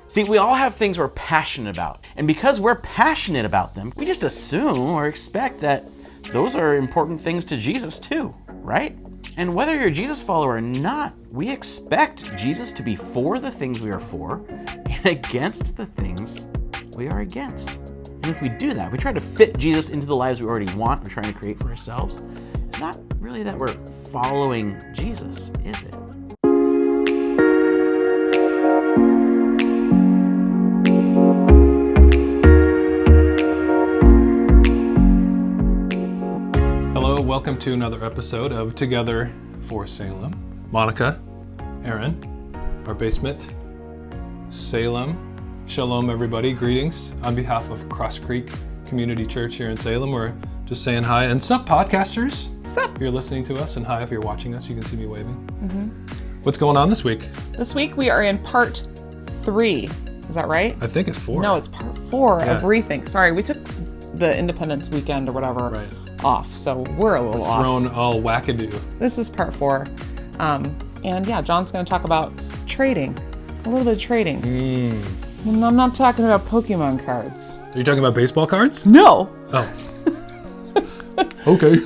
See, we all have things we're passionate about. And because we're passionate about them, we just assume or expect that those are important things to Jesus too, right? And whether you're a Jesus follower or not, we expect Jesus to be for the things we are for and against the things we are against. And if we do that, we try to fit Jesus into the lives we already want, we're trying to create for ourselves, it's not really that we're following Jesus, is it? Hello, welcome to another episode of Together for Salem. Monica, Aaron, our basement, Salem. Shalom, everybody. Greetings on behalf of Cross Creek Community Church here in Salem. We're just saying hi. And sup, podcasters? Sup? If you're listening to us, and hi if you're watching us, you can see me waving. What's going on this week? This week we are in part 3. Is that right? I think it's 4. No, it's part 4 of Rethink. Sorry, we took the Independence weekend or whatever off, so we're a little off. Thrown all wackadoo. This is part 4. And yeah, John's going to talk about trading. A little bit of trading. And I'm not talking about Pokemon cards. Are you talking about baseball cards? No! Oh. Okay.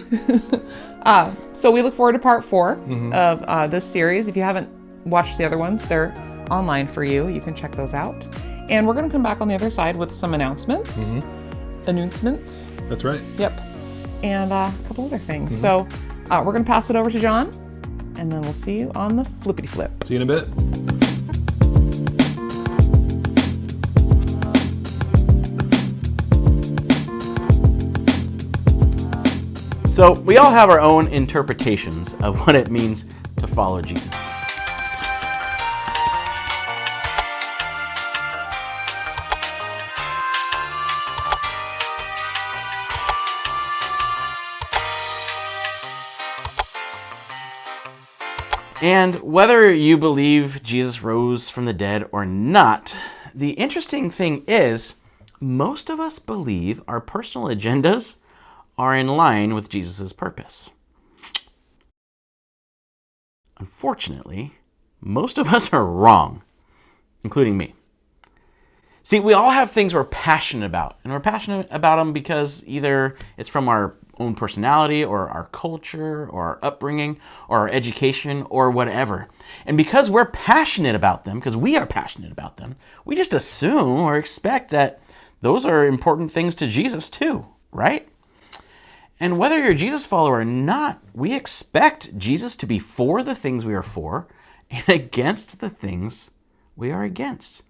So we look forward to part 4 of this series. If you haven't watched the other ones, they're online for you. You can check those out. And we're going to come back on the other side with some announcements. Announcements. That's right. Yep. And a couple other things. So we're going to pass it over to John, and then we'll see you on the flippity flip. See you in a bit. So we all have our own interpretations of what it means to follow Jesus. And whether you believe Jesus rose from the dead or not, the interesting thing is, most of us believe our personal agendas are in line with Jesus' purpose. Unfortunately, most of us are wrong, including me. See, we all have things we're passionate about, and we're passionate about them because either it's from our own personality or our culture or our upbringing or our education or whatever. And because we're passionate about them, because we are passionate about them, we just assume or expect that those are important things to Jesus too, right? And whether you're a Jesus follower or not, we expect Jesus to be for the things we are for and against the things we are against.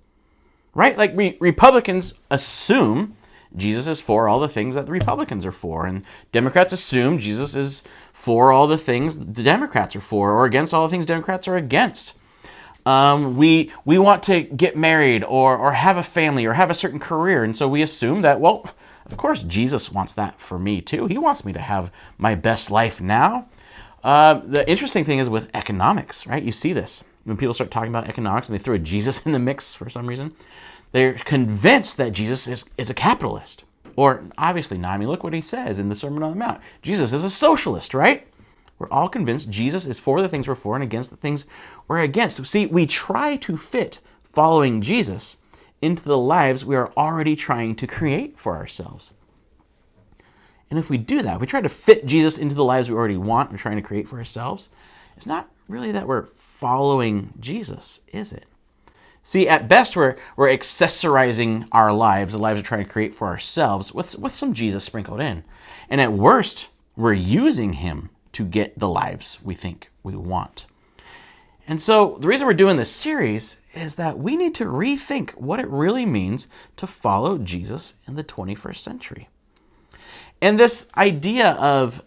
Right? Like Republicans assume Jesus is for all the things that the Republicans are for, and Democrats assume Jesus is for all the things the Democrats are for, or against all the things Democrats are against. We want to get married or have a family or have a certain career, and so we assume that, well, of course, Jesus wants that for me too. He wants me to have my best life now. The interesting thing is with economics, right? You see this. When people start talking about economics and they throw Jesus in the mix for some reason, they're convinced that Jesus is a capitalist. Or obviously not. I mean, look what he says in the Sermon on the Mount. Jesus is a socialist, right? We're all convinced Jesus is for the things we're for and against the things we're against. See, we try to fit following Jesus into the lives we are already trying to create for ourselves. And if we do that, we try to fit Jesus into the lives we already want and trying to create for ourselves, it's not really that we're following Jesus, is it? See, at best, we're accessorizing our lives, the lives we're trying to create for ourselves, with some Jesus sprinkled in. And at worst, we're using him to get the lives we think we want. And so the reason we're doing this series is that we need to rethink what it really means to follow Jesus in the 21st century. And this idea of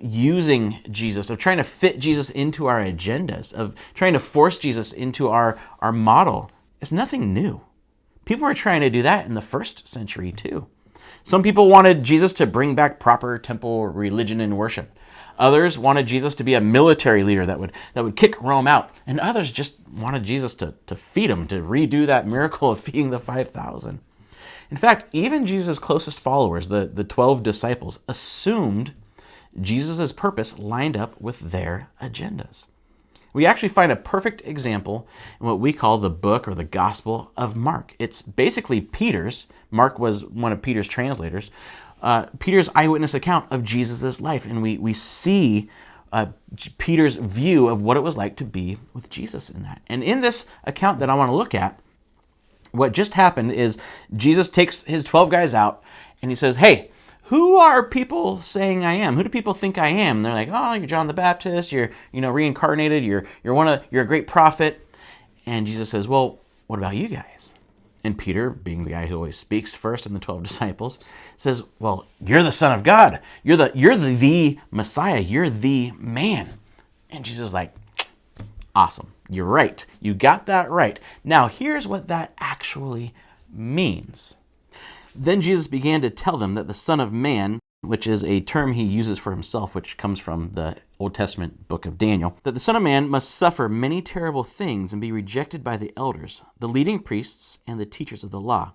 using Jesus, of trying to fit Jesus into our agendas, of trying to force Jesus into our model, is nothing new. People were trying to do that in the first century too. Some people wanted Jesus to bring back proper temple religion and worship. Others wanted Jesus to be a military leader that would kick Rome out. And others just wanted Jesus to feed them, to redo that miracle of feeding the 5,000. In fact, even Jesus' closest followers, the 12 disciples, assumed Jesus' purpose lined up with their agendas. We actually find a perfect example in what we call the book or the Gospel of Mark. It's basically Peter's. Mark was one of Peter's translators. Peter's eyewitness account of Jesus' life. And we see Peter's view of what it was like to be with Jesus in that. And in this account that I want to look at, what just happened is Jesus takes his 12 guys out and he says, hey, who are people saying I am? Who do people think I am? And they're like, oh, you're John the Baptist, you're reincarnated, you're a great prophet. And Jesus says, well, what about you guys? And Peter, being the guy who always speaks first in the 12 disciples, says, well, you're the Son of God. You're the Messiah. You're the man. And Jesus is like, awesome. You're right. You got that right. Now, here's what that actually means. Then Jesus began to tell them that the Son of Man, which is a term he uses for himself, which comes from the Old Testament book of Daniel, that the Son of Man must suffer many terrible things and be rejected by the elders, the leading priests, and the teachers of the law.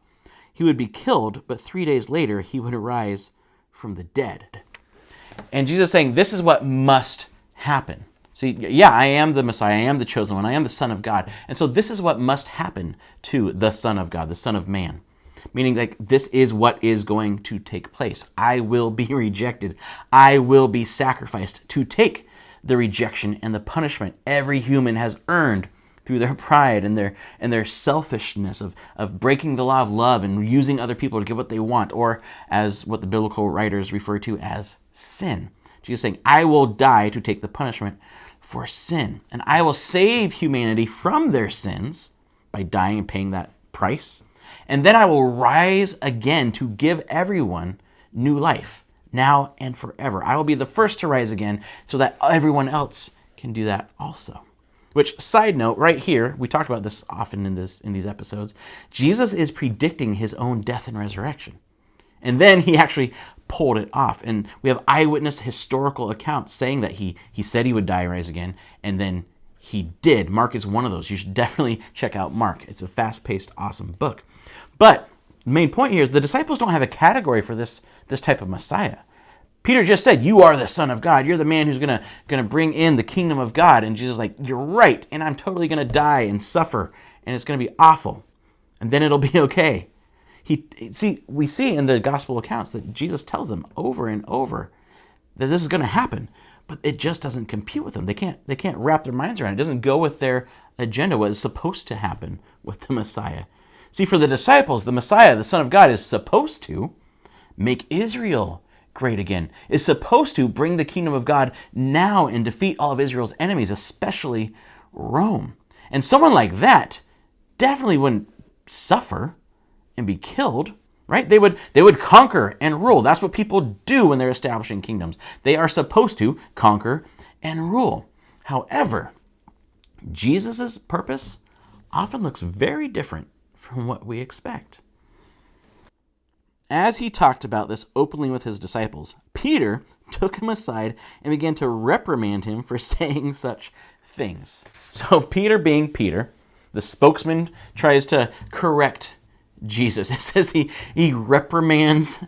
He would be killed, but 3 days later he would arise from the dead. And Jesus is saying, this is what must happen. See, yeah, I am the Messiah, I am the chosen one, I am the Son of God. And so this is what must happen to the Son of God, the Son of Man. Meaning like this is what is going to take place. I will be rejected. I will be sacrificed to take the rejection and the punishment every human has earned through their pride and their selfishness of breaking the law of love and using other people to get what they want, or as what the biblical writers refer to as sin. Jesus saying, I will die to take the punishment for sin, and I will save humanity from their sins by dying and paying that price. And then I will rise again to give everyone new life, now and forever. I will be the first to rise again so that everyone else can do that also. Which, side note, right here, we talk about this often in these episodes, Jesus is predicting his own death and resurrection. And then he actually pulled it off. And we have eyewitness historical accounts saying that he said he would die and rise again, and then he did. Mark is one of those. You should definitely check out Mark. It's a fast-paced, awesome book. But the main point here is the disciples don't have a category for this type of Messiah. Peter just said, you are the Son of God. You're the man who's gonna bring in the kingdom of God. And Jesus is like, you're right. And I'm totally going to die and suffer. And it's going to be awful. And then it'll be okay. We see in the gospel accounts that Jesus tells them over and over that this is going to happen. But it just doesn't compute with them. They can't wrap their minds around it. It doesn't go with their agenda, what is supposed to happen with the Messiah. See, for the disciples, the Messiah, the Son of God, is supposed to make Israel great again, is supposed to bring the kingdom of God now and defeat all of Israel's enemies, especially Rome. And someone like that definitely wouldn't suffer and be killed, right? They would conquer and rule. That's what people do when they're establishing kingdoms. They are supposed to conquer and rule. However, Jesus' purpose often looks very different from what we expect. As he talked about this openly with his disciples, Peter took him aside and began to reprimand him for saying such things. So Peter, being Peter, the spokesman, tries to correct Jesus. It says he reprimands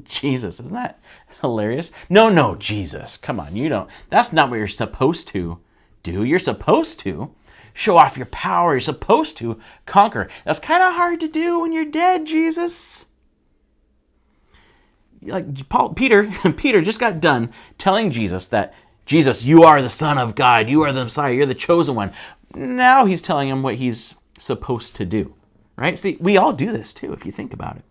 Jesus. Isn't that hilarious? No, Jesus. Come on, that's not what you're supposed to do. You're supposed to show off your power. You're supposed to conquer. That's kind of hard to do when you're dead, Jesus. Like Peter just got done telling Jesus that, Jesus, you are the Son of God. You are the Messiah. You're the chosen one. Now he's telling him what he's supposed to do, right? See, we all do this too, if you think about it.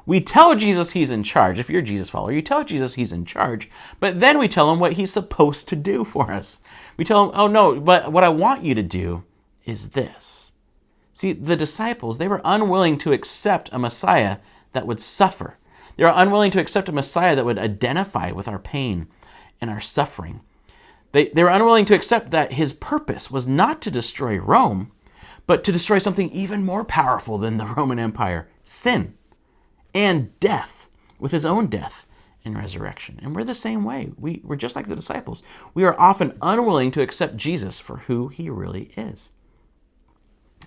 We tell Jesus he's in charge. If you're a Jesus follower, you tell Jesus he's in charge, but then we tell him what he's supposed to do for us. We tell him, oh no, but what I want you to do is this. See, the disciples, they were unwilling to accept a Messiah that would suffer. They were unwilling to accept a Messiah that would identify with our pain and our suffering. They were unwilling to accept that his purpose was not to destroy Rome, but to destroy something even more powerful than the Roman Empire, sin and death, with his own death and resurrection. And we're the same way. We're just like the disciples. We are often unwilling to accept Jesus for who he really is.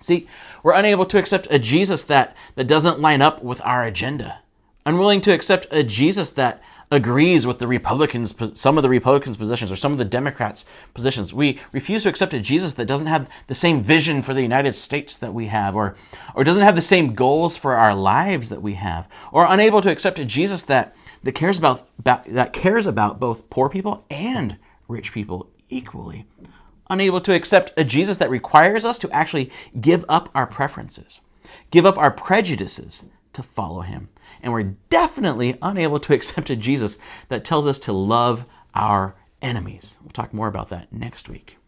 See, we're unable to accept a Jesus that doesn't line up with our agenda. Unwilling to accept a Jesus that agrees with the Republicans, some of the Republicans' positions or some of the Democrats' positions. We refuse to accept a Jesus that doesn't have the same vision for the United States that we have, or doesn't have the same goals for our lives that we have, or unable to accept a Jesus that cares about both poor people and rich people equally. Unable to accept a Jesus that requires us to actually give up our preferences, give up our prejudices to follow him. And we're definitely unable to accept a Jesus that tells us to love our enemies. We'll talk more about that next week.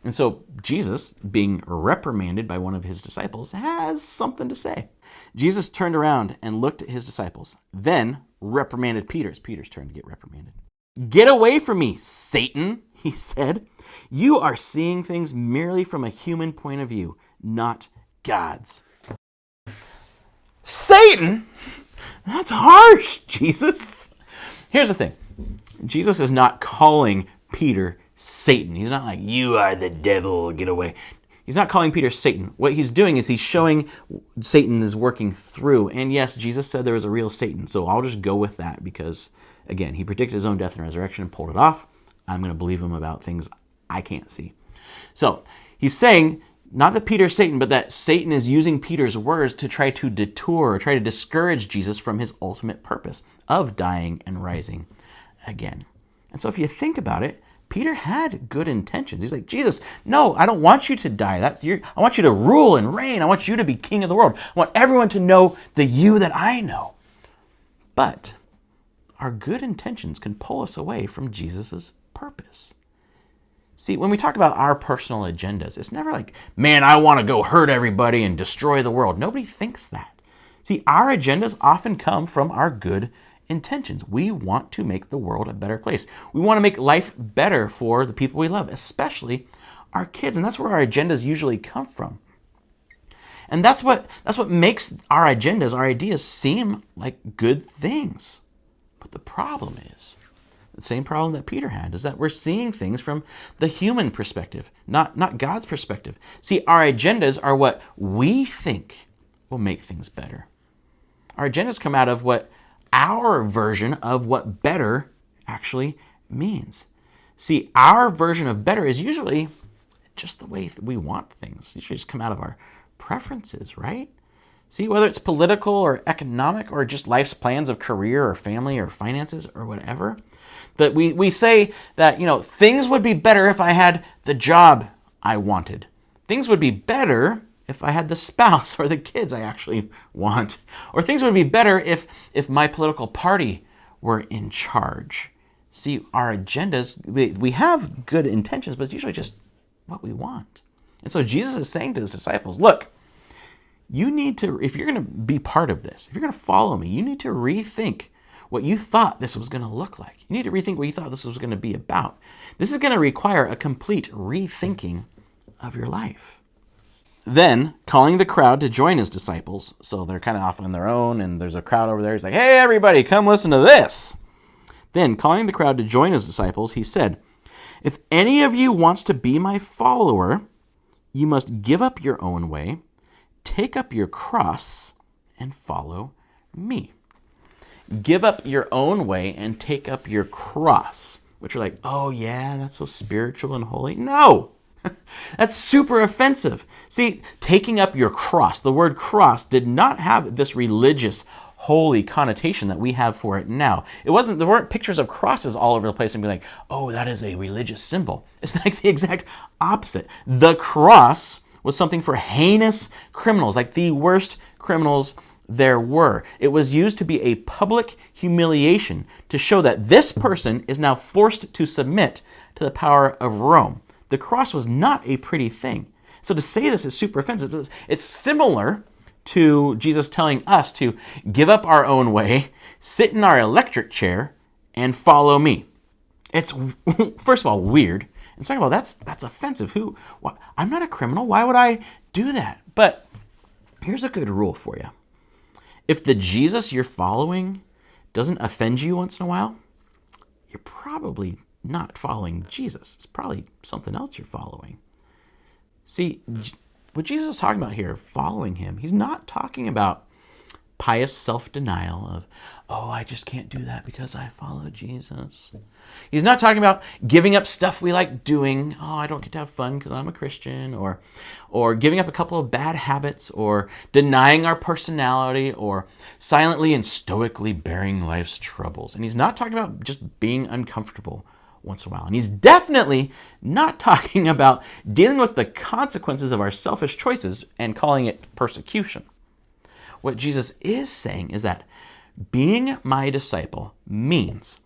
And so Jesus, being reprimanded by one of his disciples, has something to say. Jesus turned around and looked at his disciples, then reprimanded Peter. It's Peter's turn to get reprimanded. "Get away from me, Satan," he said. "You are seeing things merely from a human point of view, not God's." Satan? That's harsh, Jesus. Here's the thing. Jesus is not calling Peter Satan. He's not like, "You are the devil, get away." He's not calling Peter Satan. What he's doing is he's showing Satan is working through. And yes, Jesus said there was a real Satan, so I'll just go with that because, again, he predicted his own death and resurrection and pulled it off. I'm going to believe him about things I can't see. So he's saying, not that Peter's Satan, but that Satan is using Peter's words to try to detour, or try to discourage Jesus from his ultimate purpose of dying and rising again. And so if you think about it, Peter had good intentions. He's like, "Jesus, no, I don't want you to die. I want you to rule and reign. I want you to be king of the world. I want everyone to know the you that I know." But our good intentions can pull us away from Jesus' purpose. See, when we talk about our personal agendas, it's never like, "Man, I want to go hurt everybody and destroy the world." Nobody thinks that. See, our agendas often come from our good intentions. We want to make the world a better place. We want to make life better for the people we love, especially our kids. And that's where our agendas usually come from. And that's what makes our agendas, our ideas, seem like good things. But the problem is, the same problem that Peter had, is that we're seeing things from the human perspective, not God's perspective. See, our agendas are what we think will make things better. Our agendas come out of what our version of what better actually means. See, our version of better is usually just the way we want things. Usually just come out of our preferences, right? See, whether it's political or economic or just life's plans of career or family or finances or whatever, that we say that, things would be better if I had the job I wanted. Things would be better if I had the spouse or the kids I actually want. Or things would be better if my political party were in charge. See, our agendas, we have good intentions, but it's usually just what we want. And so Jesus is saying to his disciples, look, you need to, if you're going to be part of this, if you're going to follow me, you need to rethink what you thought this was going to look like. You need to rethink what you thought this was going to be about. This is going to require a complete rethinking of your life. Then, calling the crowd to join his disciples, so they're kind of off on their own, and there's a crowd over there. He's like, "Hey, everybody, come listen to this." Then, calling the crowd to join his disciples, he said, "If any of you wants to be my follower, you must give up your own way, take up your cross, and follow me." Give up your own way and take up your cross, which are like, "Oh yeah, that's so spiritual and holy." No! That's super offensive. See, taking up your cross, the word cross did not have this religious, holy connotation that we have for it now. There weren't pictures of crosses all over the place and be like, "Oh, that is a religious symbol." It's like the exact opposite. The cross was something for heinous criminals, like the worst criminals there were. It was used to be a public humiliation to show that this person is now forced to submit to the power of Rome. The cross was not a pretty thing. So to say this is super offensive, it's similar to Jesus telling us to give up our own way, sit in our electric chair, and follow me. It's, first of all, weird. And second of all, that's offensive. I'm not a criminal. Why would I do that? But here's a good rule for you. If the Jesus you're following doesn't offend you once in a while, you're probably not following Jesus. It's probably something else you're following. See, what Jesus is talking about here, following him, he's not talking about pious self-denial of, oh, I just can't do that because I follow Jesus. He's not talking about giving up stuff we like doing. Oh, I don't get to have fun because I'm a Christian, or giving up a couple of bad habits, or denying our personality, or silently and stoically bearing life's troubles. And he's not talking about just being uncomfortable once in a while. And he's definitely not talking about dealing with the consequences of our selfish choices and calling it persecution. What Jesus is saying is that being my disciple means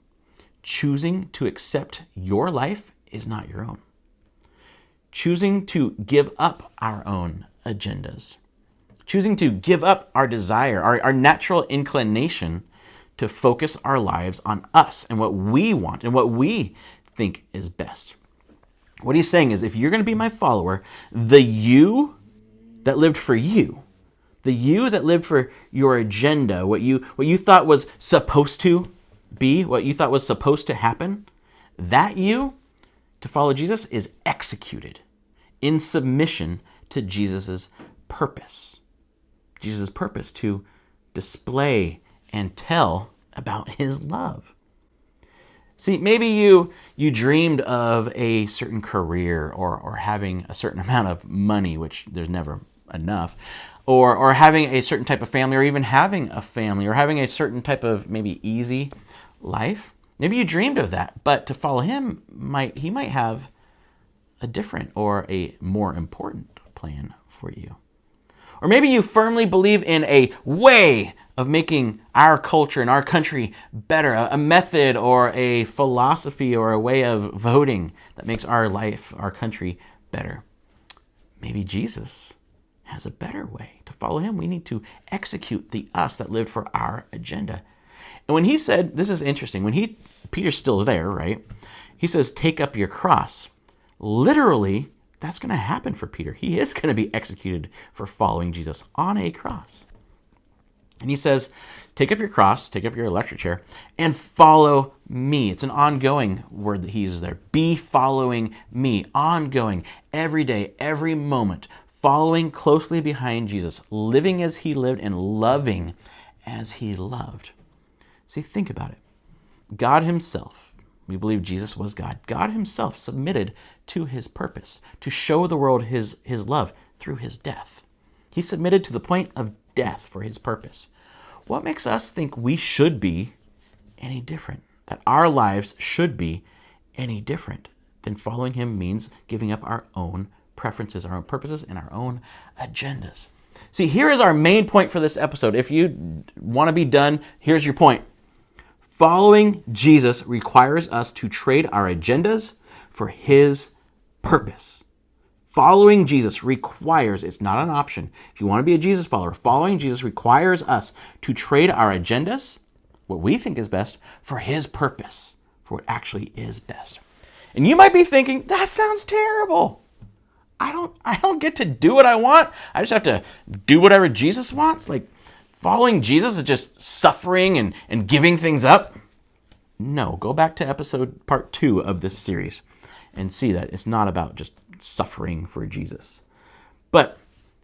choosing to accept your life is not your own. Choosing to give up our own agendas. Choosing to give up our desire, our natural inclination to focus our lives on us and what we want and what we think is best. What he's saying is, if you're going to be my follower, the you that lived for you, the you that lived for your agenda, what you thought was supposed to be, what you thought was supposed to happen, that you, to follow Jesus, is executed in submission to Jesus' purpose. Jesus' purpose to display and tell about his love. See, maybe you dreamed of a certain career or having a certain amount of money, which there's never enough, or having a certain type of family, or even having a family, or having a certain type of maybe easy life. Maybe you dreamed of that, but to follow him, he might have a different or a more important plan for you. Or maybe you firmly believe in a way of making our culture and our country better, a method or a philosophy or a way of voting that makes our life, our country better. Maybe Jesus has a better way. To follow him, we need to execute the us that lived for our agenda. And when he said, this is interesting, Peter's still there, right? He says, take up your cross. Literally, that's going to happen for Peter. He is going to be executed for following Jesus on a cross. And he says, take up your cross, take up your electric chair, and follow me. It's an ongoing word that he uses there. Be following me, ongoing, every day, every moment, following closely behind Jesus, living as he lived and loving as he loved. See, think about it. God himself, we believe Jesus was God. God himself submitted to his purpose, to show the world his love through his death. He submitted to the point of death for his purpose. What makes us think we should be any different? That our lives should be any different than following him means giving up our own preferences, our own purposes, and our own agendas. See, here is our main point for this episode. If you want to be done, here's your point. Following Jesus requires us to trade our agendas for his purpose. Following Jesus requires, it's not an option. If you want to be a Jesus follower, following Jesus requires us to trade our agendas, what we think is best, for his purpose, for what actually is best. And you might be thinking, that sounds terrible. I don't get to do what I want. I just have to do whatever Jesus wants. Like, following Jesus is just suffering and giving things up. No, go back to part 2 of this series and see that it's not about just suffering for Jesus. But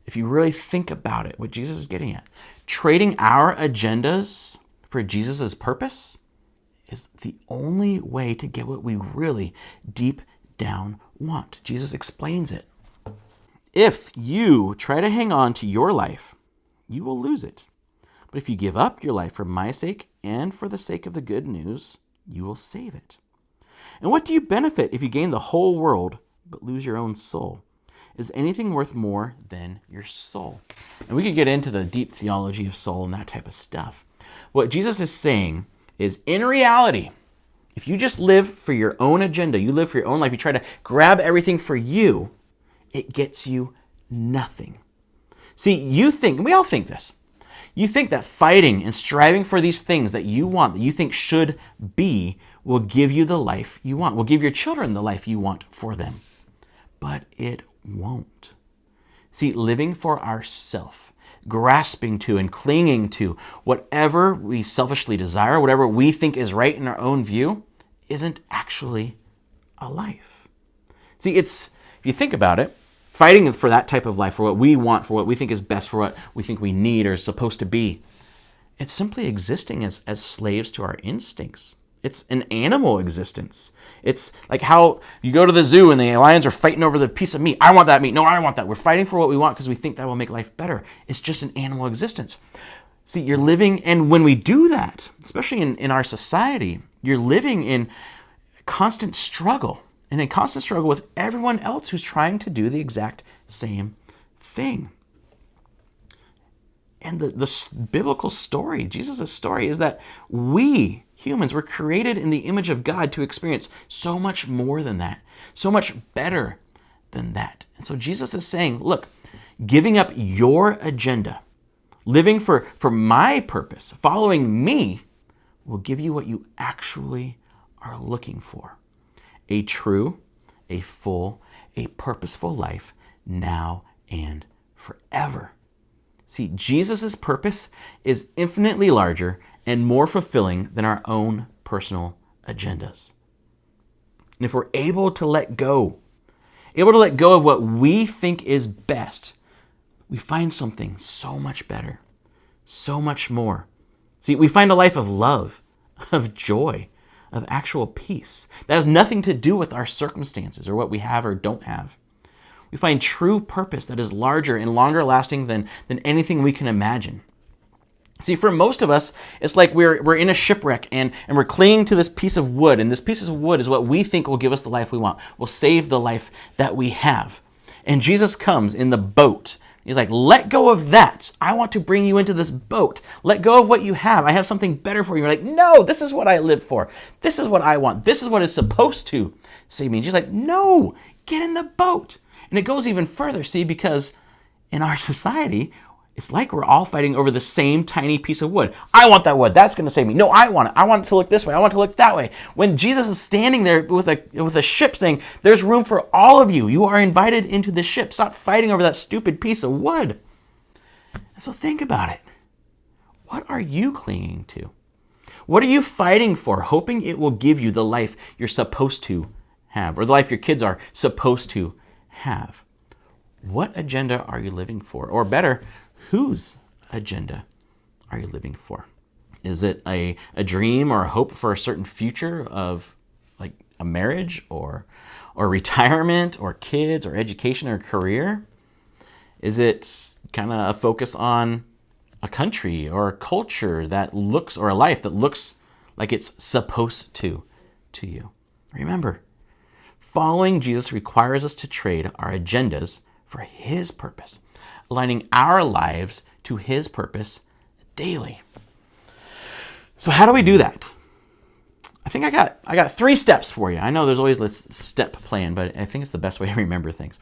if you really think about it, what Jesus is getting at, trading our agendas for Jesus' purpose is the only way to get what we really deep down want. Jesus explains it. If you try to hang on to your life, you will lose it. But if you give up your life for my sake and for the sake of the good news, you will save it. And what do you benefit if you gain the whole world but lose your own soul? Is anything worth more than your soul? And we could get into the deep theology of soul and that type of stuff. What Jesus is saying is, in reality, if you just live for your own agenda, you live for your own life, you try to grab everything for you, it gets you nothing. See, you think, and we all think this, you think that fighting and striving for these things that you want, that you think should be, will give you the life you want, will give your children the life you want for them. But it won't. See, living for ourself, grasping to and clinging to whatever we selfishly desire, whatever we think is right in our own view, isn't actually a life. See, if you think about it, fighting for that type of life, for what we want, for what we think is best, for what we think we need or is supposed to be, It's simply existing as slaves to our instincts. It's an animal existence. It's like how you go to the zoo and the lions are fighting over the piece of meat. I want that meat. No, I want that. We're fighting for what we want because we think that will make life better. It's just an animal existence. See, you're living, and when we do that, especially in our society, you're living in constant struggle, and in constant struggle with everyone else who's trying to do the exact same thing. And the biblical story, Jesus' story, is that we humans were created in the image of God to experience so much more than that, so much better than that. And so Jesus is saying, look, giving up your agenda, living for my purpose, following me, will give you what you actually are looking for. A true, a full, a purposeful life now and forever. See, Jesus' purpose is infinitely larger and more fulfilling than our own personal agendas. And if we're able to let go of what we think is best, we find something so much better, so much more. See, we find a life of love, of joy, of actual peace. That has nothing to do with our circumstances or what we have or don't have. We find true purpose that is larger and longer lasting than anything we can imagine. See, for most of us, it's like we're in a shipwreck and we're clinging to this piece of wood, and this piece of wood is what we think will give us the life we want, will save the life that we have. And Jesus comes in the boat. He's like, let go of that. I want to bring you into this boat. Let go of what you have. I have something better for you. You're like, no, this is what I live for. This is what I want. This is what is supposed to save me. And Jesus is like, no, get in the boat. And it goes even further, see, because in our society, it's like we're all fighting over the same tiny piece of wood. I want that wood. That's going to save me. No, I want it. I want it to look this way. I want it to look that way. When Jesus is standing there with a ship saying, there's room for all of you. You are invited into the ship. Stop fighting over that stupid piece of wood. And so think about it. What are you clinging to? What are you fighting for, hoping it will give you the life you're supposed to have, or the life your kids are supposed to have? What agenda are you living for? Or better, whose agenda are you living for? Is it a dream or a hope for a certain future of like a marriage or retirement or kids or education or career? Is it kind of a focus on a country or a culture that looks, or a life that looks like it's supposed to you? Remember, following Jesus requires us to trade our agendas for his purpose, aligning our lives to his purpose daily. So how do we do that? I think I got 3 steps for you. I know there's always this step plan, but I think it's the best way to remember things.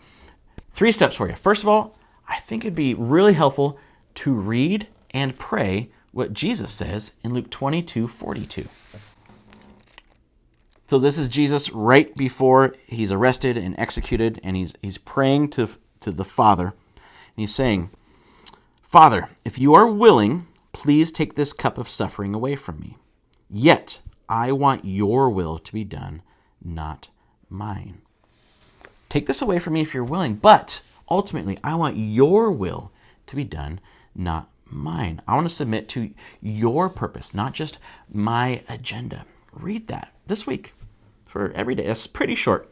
3 steps for you. First of all, I think it'd be really helpful to read and pray what Jesus says in Luke 22:42. So this is Jesus right before he's arrested and executed, and he's praying to the Father. And he's saying, Father, if you are willing, please take this cup of suffering away from me. Yet I want your will to be done, not mine. Take this away from me if you're willing, but ultimately I want your will to be done, not mine. I want to submit to your purpose, not just my agenda. Read that this week for every day. It's pretty short.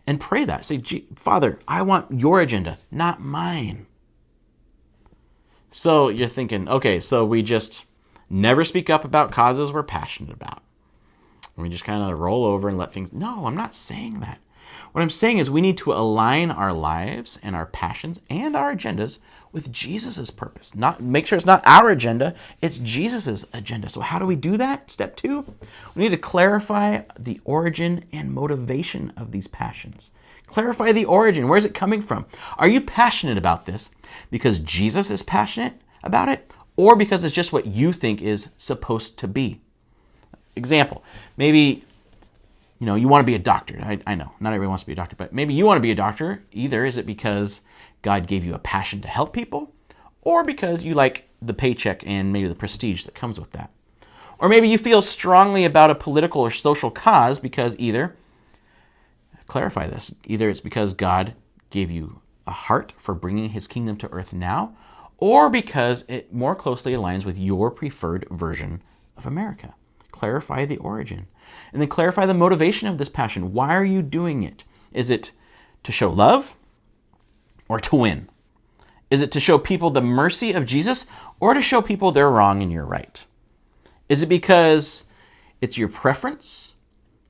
And pray that. Say, Father, I want your agenda, not mine. So you're thinking, okay, so we just never speak up about causes we're passionate about. We just kind of roll over and let things... No, I'm not saying that. What I'm saying is we need to align our lives and our passions and our agendas with Jesus' purpose. Make sure it's not our agenda, it's Jesus' agenda. So how do we do that? Step 2, we need to clarify the origin and motivation of these passions. Clarify the origin. Where's it coming from? Are you passionate about this because Jesus is passionate about it, or because it's just what you think is supposed to be? Example, maybe you want to be a doctor. I know, not everyone wants to be a doctor, but maybe you want to be a doctor. Either is it because God gave you a passion to help people, or because you like the paycheck and maybe the prestige that comes with that. Or maybe you feel strongly about a political or social cause because clarify this, either it's because God gave you a heart for bringing his kingdom to earth now, or because it more closely aligns with your preferred version of America. Clarify the origin. And then clarify the motivation of this passion. Why are you doing it? Is it to show love or to win? Is it to show people the mercy of Jesus or to show people they're wrong and you're right? Is it because it's your preference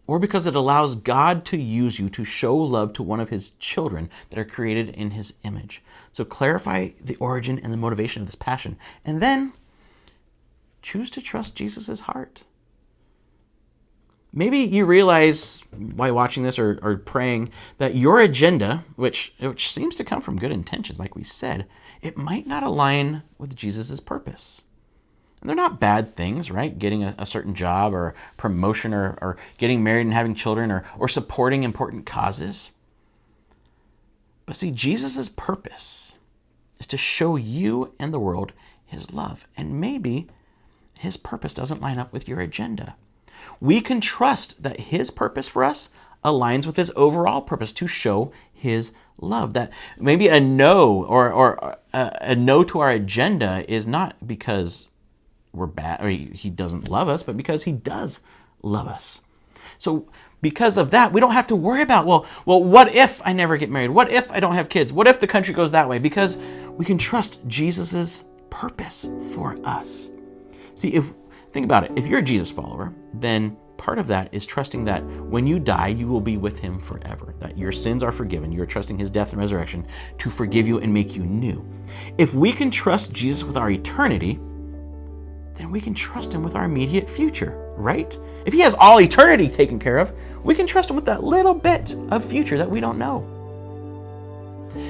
or because it allows God to use you to show love to one of his children that are created in his image? So clarify the origin and the motivation of this passion. And then choose to trust Jesus' heart. Maybe you realize while watching this or praying that your agenda, which seems to come from good intentions, like we said, it might not align with Jesus' purpose. And they're not bad things, right? Getting a certain job or promotion or getting married and having children or supporting important causes. But see, Jesus' purpose is to show you and the world his love. And maybe his purpose doesn't line up with your agenda. We can trust that his purpose for us aligns with his overall purpose to show his love. That maybe a no or a no to our agenda is not because we're bad or he doesn't love us, but because he does love us. So because of that, we don't have to worry about, well, what if I never get married? What if I don't have kids? What if the country goes that way? Because we can trust Jesus's purpose for us. See, think about it. If you're a Jesus follower, then part of that is trusting that when you die, you will be with him forever, that your sins are forgiven. You're trusting his death and resurrection to forgive you and make you new. If we can trust Jesus with our eternity, then we can trust him with our immediate future, right? If he has all eternity taken care of, we can trust him with that little bit of future that we don't know.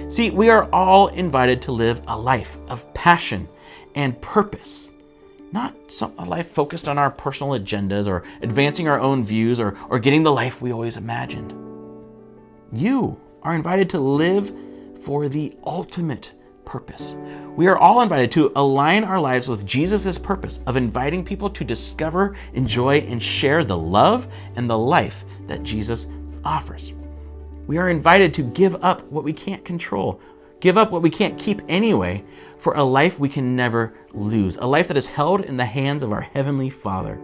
See, we are all invited to live a life of passion and purpose. Not a life focused on our personal agendas or advancing our own views or getting the life we always imagined. You are invited to live for the ultimate purpose. We are all invited to align our lives with Jesus' purpose of inviting people to discover, enjoy, and share the love and the life that Jesus offers. We are invited to give up what we can't control, give up what we can't keep anyway, for a life we can never lose, a life that is held in the hands of our Heavenly Father.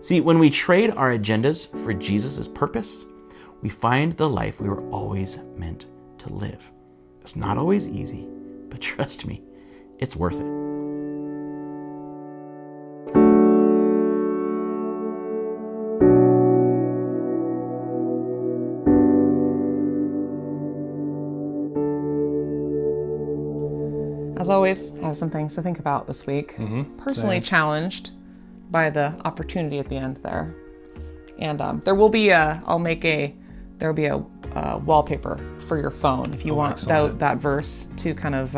See, when we trade our agendas for Jesus' purpose, we find the life we were always meant to live. It's not always easy, but trust me, it's worth it. As always, I have some things to think about this week. Personally challenged by the opportunity at the end there. And there will be a wallpaper for your phone if you want that verse to kind of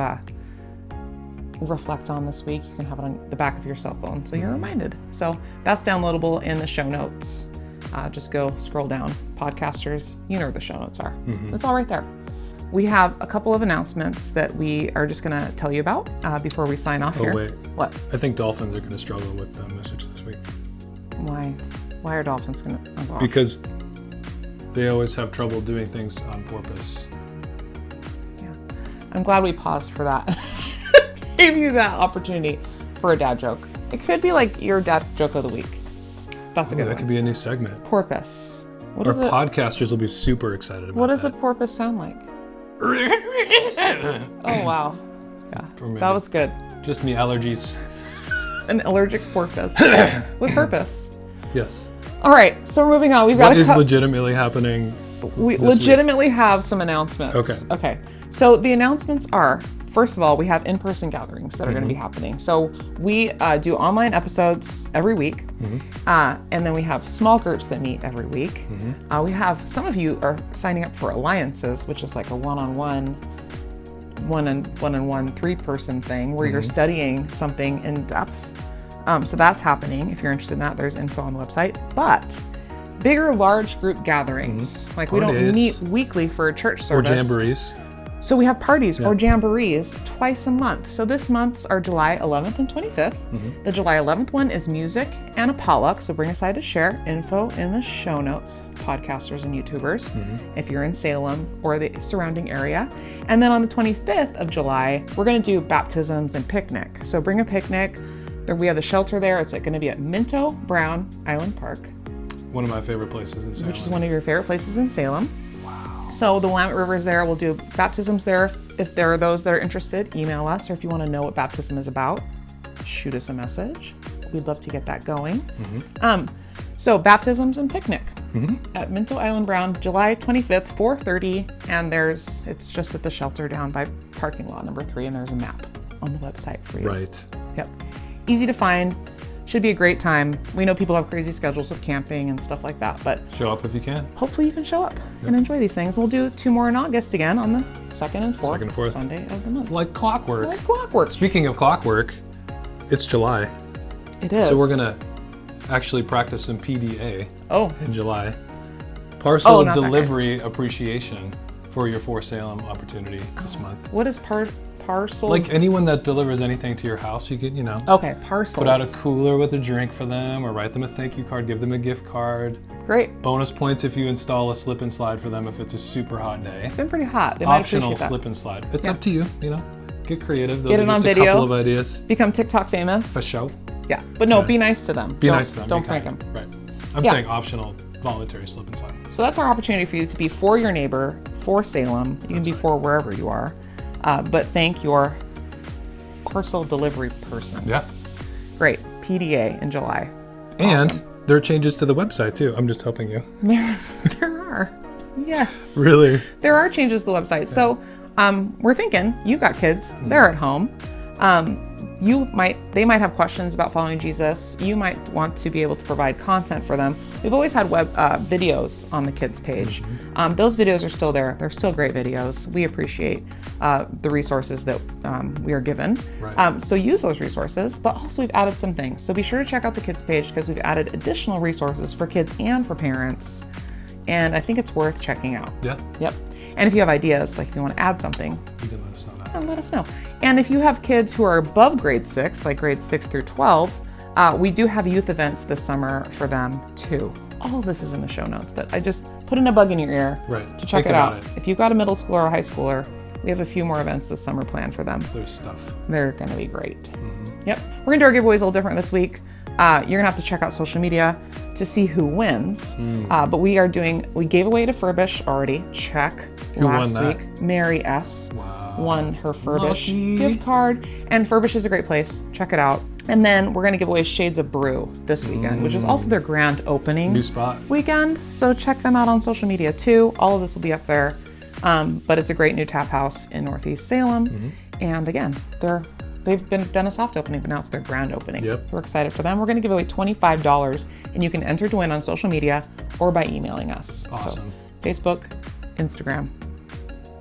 reflect on this week. You can have it on the back of your cell phone so you're reminded. So that's downloadable in the show notes. Just go scroll down. Podcasters, you know where the show notes are. It's all right there. We have a couple of announcements that we are just going to tell you about before we sign off here. Oh, wait. What? I think dolphins are going to struggle with the message this week. Why? Why are dolphins going to... Oh, because they always have trouble doing things on purpose. yeah. I'm glad we paused for that. Gave you that opportunity for a dad joke. It could be like your dad joke of the week. That's a good That one. could be a new segment. Porpoise. Our podcasters will be super excited about What does that. a porpoise sound like? Oh, wow. Yeah, that was good. Just me, allergies. An allergic porpoise with purpose. Yes. All right, so moving on. We've got What is legitimately happening we this legitimately have some announcements. Okay. So the announcements are, first of all, we have in-person gatherings that are going to be happening. So we do online episodes every week, and then we have small groups that meet every week. We have, some of you are signing up for alliances, which is like a one-on-one, three-person thing where you're studying something in depth. So that's happening. If you're interested in that, there's info on the website. But bigger, large group gatherings, like we don't meet weekly for a church service. Or jamborees. So we have parties or jamborees twice a month. So this month's are July 11th and 25th. The July 11th one is music and a potluck. So bring a side to share. Info in the show notes, podcasters and YouTubers, if you're in Salem or the surrounding area. And then on the 25th of July, we're going to do baptisms and picnic. So bring a picnic. We have the shelter there. It's going to be at Minto Brown Island Park. One of my favorite places in Salem. Which is one of your favorite places in Salem. So the Willamette River is there. We'll do baptisms there. If there are those that are interested, email us. Or if you want to know what baptism is about, shoot us a message. We'd love to get that going. So baptisms and picnic at Minto Island Brown, July 25th, 4:30. And it's just at the shelter down by parking lot number 3. And there's a map on the website for you. Right. Yep. Easy to find. Should be a great time. We know people have crazy schedules of camping and stuff like that, but Show up if you can. hopefully you can show up and enjoy these things. We'll do 2 more in August again on the 2nd and 4th, Second and fourth. Sunday of the month. Like clockwork. Like clockwork. Speaking of clockwork, it's July. It is. So we're going to actually practice some PDA Oh, in July. Parcel not that guy. delivery appreciation for your For Salem opportunity this month. what is parcel? Like anyone that delivers anything to your house, you could, Okay, parcels. put out a cooler with a drink for them or write them a thank you card, give them a gift card. Great. Bonus points if you install a slip and slide for them if it's a super hot day. It's been pretty hot. They might Optional appreciate that. slip and slide. It's Yeah. up to you, Get creative. Those Get are it on just a video. couple of ideas. Become TikTok famous. A show. Yeah, but no, be nice to them. Be nice to them. Don't be prank kind. them. Right. I'm Yeah. saying optional voluntary slip and slide. So that's our opportunity for you to be for your neighbor, for Salem. You can be for wherever you are, but thank your parcel delivery person. Yeah. Great. PDA in July. And Awesome. there are changes to the website too. I'm just helping you. There are. Yes. Really? There are changes to the website. So we're thinking, you got kids, they're at home. They might have questions about following Jesus. You might want to be able to provide content for them. We've always had web videos on the kids page. Those videos are still there. They're still great videos. We appreciate the resources that we are given. Right. So use those resources, but also we've added some things. So be sure to check out the kids page because we've added additional resources for kids and for parents. And I think it's worth checking out. Yeah. Yep. And if you have ideas, like if you want to add something, You can let us know that. let us know. And if you have kids who are above grade 6, like grades 6 through 12, we do have youth events this summer for them too. All of this is in the show notes, but I just put in a bug in your ear Right. to check Think it about out. it. If you've got a middle schooler or a high schooler, we have a few more events this summer planned for them. There's stuff. They're going to be great. Yep. We're going to do our giveaways a little different this week. You're going to have to check out social media to see who wins. But we gave away to Furbish already. Check. Who Last won that? week, Mary S. Wow. won her Furbish Lucky. gift card. And Furbish is a great place. Check it out. And then we're going to give away Shades of Brew this weekend, which is also their grand opening New spot. weekend. So check them out on social media too. All of this will be up there. But it's a great new tap house in Northeast Salem. And again, they've done a soft opening, but now it's their grand opening. Yep. We're excited for them. We're going to give away $25, and you can enter to win on social media or by emailing us. Awesome. So Facebook, Instagram,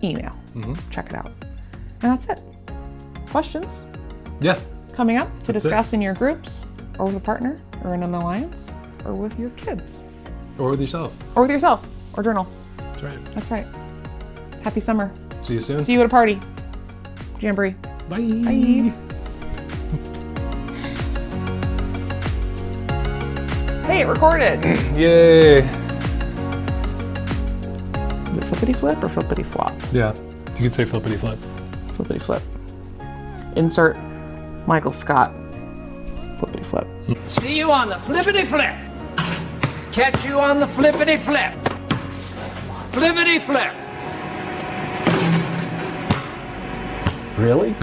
email. Check it out. And that's it. Questions Yeah. coming up to That's discuss in your groups, or with a partner, or in an alliance, or with your kids, Or with yourself. or with yourself, or journal. That's right. That's right. Happy summer. See you soon. See you at a party. Jamboree. Bye. Bye. Hey, it recorded. Yay. Is it flippity flip or flippity flop? Yeah. You could say flippity flip. Flippity flip. Insert Michael Scott. Flippity flip. See you on the flippity flip. Catch you on the flippity flip. Flippity flip. Really?